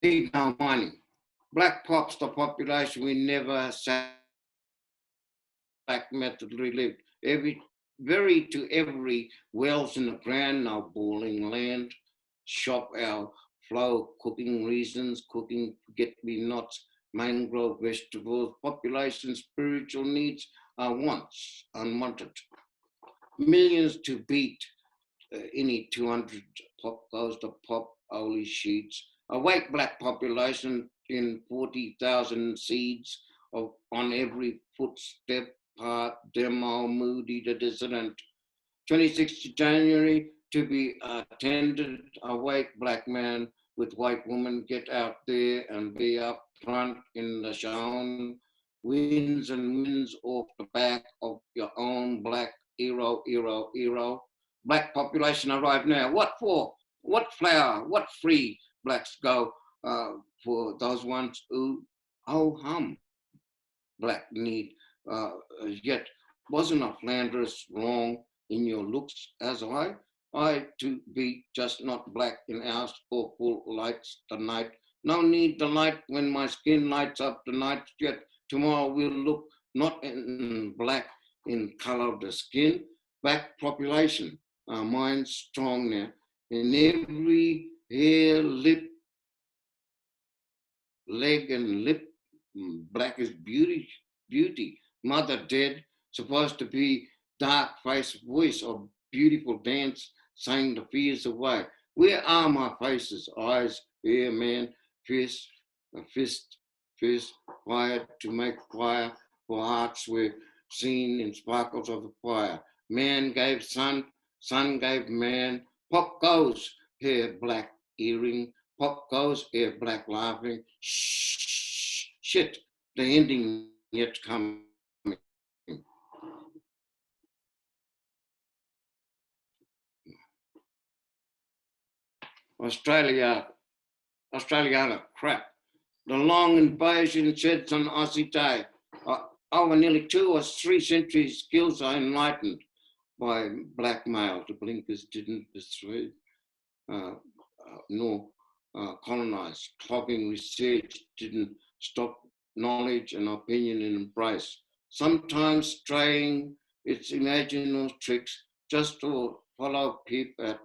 Need no money. Black pops the population we never sat black method relived. Very to every wells in the ground, now boiling land, shop our flow, cooking reasons, cooking forget-me-nots, mangrove vegetables, population spiritual needs are wants, unwanted. Millions to beat any 200 pop goes to pop, holy sheets. Awake black population in 40,000 seeds on every footstep, path, demo, moody, the dissident. 26th January to be attended, awake black man with white woman, get out there and be up front in the shown. Wins and wins off the back of your own black hero. Black population arrive now. What for? What flower? What free? Blacks go for those ones who hum. Black need yet wasn't a Flanders wrong in your looks as I to be just not black in ours or full lights the night. No need the light when my skin lights up the night, yet tomorrow we'll look not in black in color of the skin, black population, our minds strong now. In every hair, lip, leg and lip, black is beauty, beauty. Mother dead, supposed to be dark face voice of beautiful dance, sang the fears away. Where are my faces, eyes, hair, man, fist, fist, fire to make fire, for hearts were seen in sparkles of the fire. Man gave sun gave man, pop goes, hair black earring, pop goes, hair black laughing, shh, shit, the ending yet coming. Australia crap. The long invasion sheds on Aussie day. Over nearly 2 or 3 centuries, skills are enlightened by blackmail. The blinkers didn't persuade nor colonize. Clogging research didn't stop knowledge and opinion and embrace. Sometimes straying its imaginal tricks just to follow peep at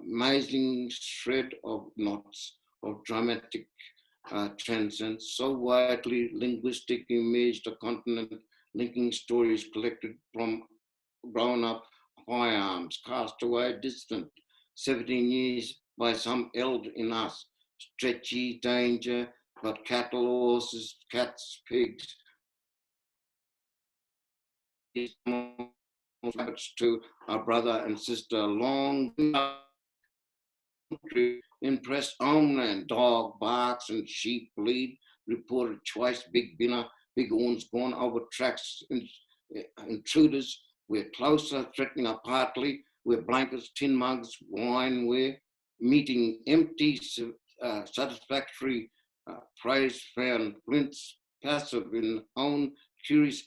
amazing shred of knots of dramatic transcends, so widely linguistic image the continent, linking stories collected from grown-up firearms, cast away distant, 17 years by some eld in us, stretchy danger, but cattle, horses, cats, pigs, rabbits to our brother and sister, long impressed homeland, dog barks and sheep bleed, reported twice, big binner, big horns gone over tracks, intruders, we're closer, threatening apartly, we're blankets, tin mugs, wine, we're meeting empty, satisfactory praise found, flints passive in own curious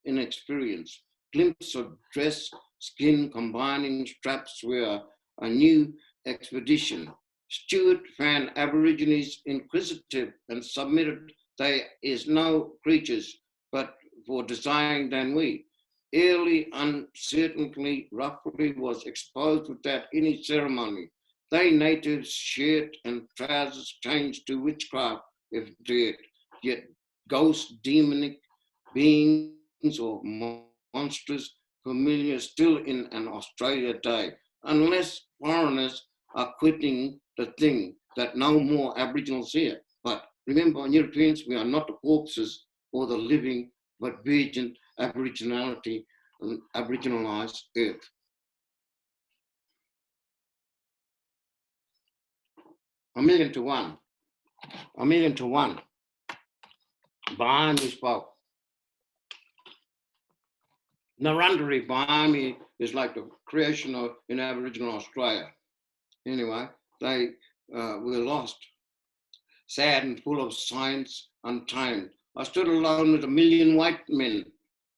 inexperience, glimpse of dress, skin combining straps were a new expedition. Stewart found Aborigines inquisitive and submitted they is no creatures but for design than we. Early, uncertainly, roughly was exposed without any ceremony. They natives shirt and trousers changed to witchcraft if dared, yet ghost demonic beings or monstrous familiar still in an Australia day, unless foreigners are quitting the thing that no more Aboriginals here. But remember, Europeans, we are not the corpses or the living, but virgin Aboriginality and Aboriginalized earth. A million to one. Behind me spoke. Narundari behind me is like the creation of in Aboriginal Australia. Anyway, they were lost, sad and full of science, untamed. I stood alone with 1 million white men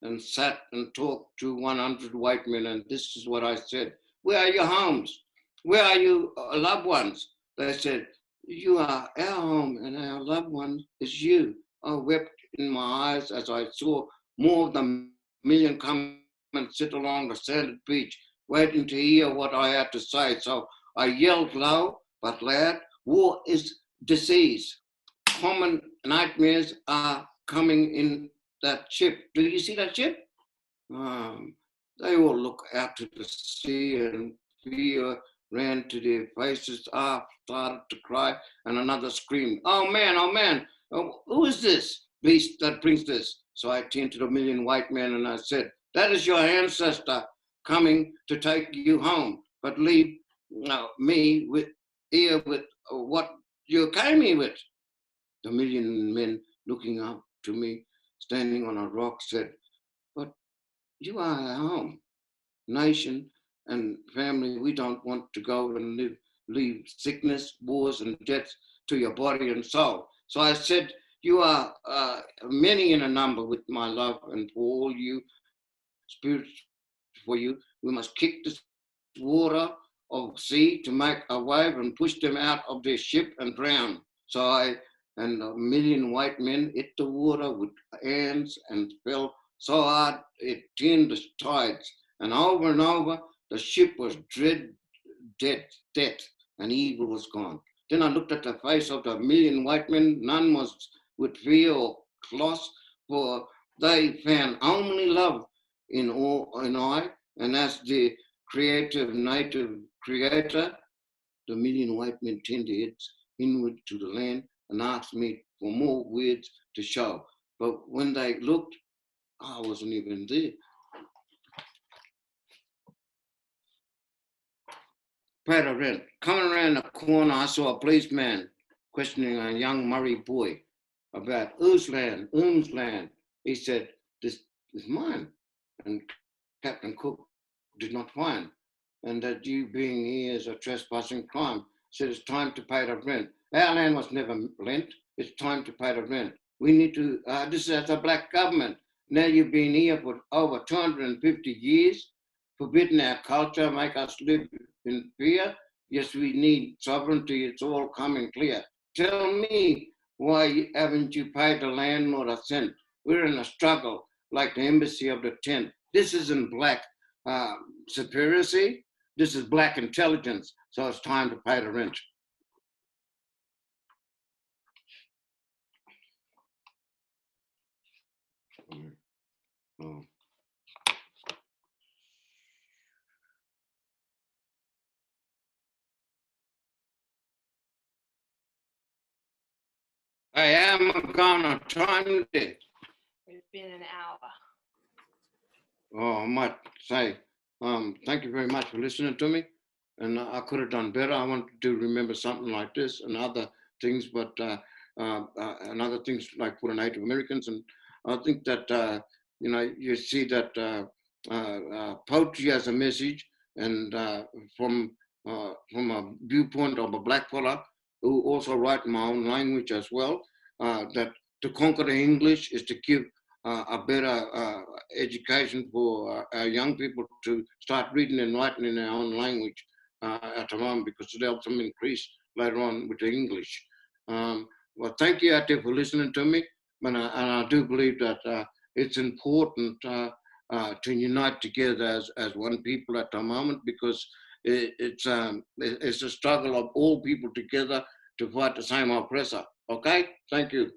and sat and talked to 100 white men, and this is what I said. Where are your homes? Where are you loved ones? They said, you are our home and our loved one is you. I wept in my eyes as I saw more of the million come and sit along the sanded beach, waiting to hear what I had to say. So I yelled low but loud, war is disease. Common nightmares are coming in that ship. Do you see that ship? They all look out to the sea and fear ran to their faces. Started to cry and another screamed, oh man, who is this beast that brings this? So I turned to the 1 million white men and I said, that is your ancestor coming to take you home, but leave me here with what you came here with. The 1 million men looking up to me, standing on a rock, said, but you are our home, nation and family. We don't want to go and leave sickness, wars and deaths to your body and soul. So I said, you are many in a number with my love, and for all you spirits for you. We must kick this water of sea to make a wave and push them out of their ship and drown. So and a million white men hit the water with hands and fell so hard it turned the tides. And over, the ship was dead, and evil was gone. Then I looked at the face of the million white men. None was with fear or loss, for they found only love in I. And as the creative native creator, the million white men turned their heads inward to the land and asked me for more words to show. But when they looked, I wasn't even there. Paid a rent. Coming around the corner, I saw a policeman questioning a young Murray boy about whose land. He said, this is mine. And Captain Cook did not find. And that you being here is a trespassing crime. Said it's time to pay the rent. Our land was never lent. It's time to pay the rent. We need to, this is a black government. Now you've been here for over 250 years, forbidden our culture, make us live in fear. Yes, we need sovereignty. It's all coming clear. Tell me, why haven't you paid the landlord a cent? We're in a struggle like the embassy of the tent. This isn't black superiority. This is black intelligence. So it's time to pay the rent. Oh. I am gonna time it. It's been an hour. Oh, I might say, thank you very much for listening to me. And I could have done better. I wanted to remember something like this and other things, but and other things like for the Native Americans. And I think that, you see that poetry has a message, and from a viewpoint of a black fella who also write my own language as well, that to conquer the English is to give a better education for our young people to start reading and writing in their own language at the moment, because it helps them increase later on with the English. Well, thank you out there for listening to me. And I do believe that it's important to unite together as one people at the moment, because it's a struggle of all people together to fight the same oppressor. Okay? Thank you.